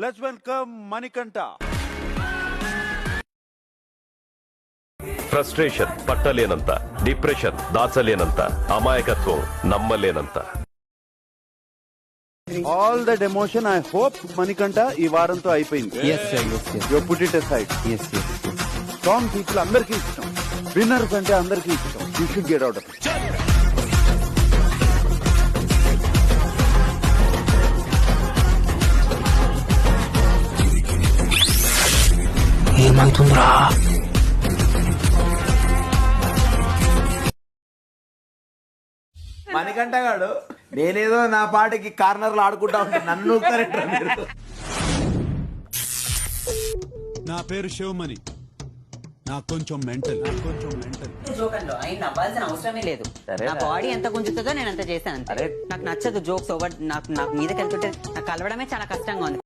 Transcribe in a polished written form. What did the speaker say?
Let's welcome Manikanta. Frustration పట్టలేనంత, depression దాచలేనంత, అమాయకత్వం నమ్మలేనంత. All that emotion I hope Manikanta ఈ వారంతో అయిపోయింది. You put it aside. Strong people అందరికీ ఇష్టం, విన్నర్స్ అంటే అందరికీ ఇష్టం. You should get out of it. ఏమంటుందిరా? మణికంఠ గాడు నేనేదో నా పాటకి కార్నర్లు ఆడుకుంటా ఉంటే నన్ను నా పేరు శివమణి. నాకు కొంచెం మెంటల్. జోకర్లో ఆయన నవ్వాల్సిన అవసరమే లేదు. నా బాడీ ఎంత గుంజుతుందో నేను అంత చేశాను అంతే. నాకు నచ్చదు జోక్స్ ఓవర్. నాకు మీదకి వెళ్తుంటే నాకు కలవడమే చాలా కష్టంగా ఉంది.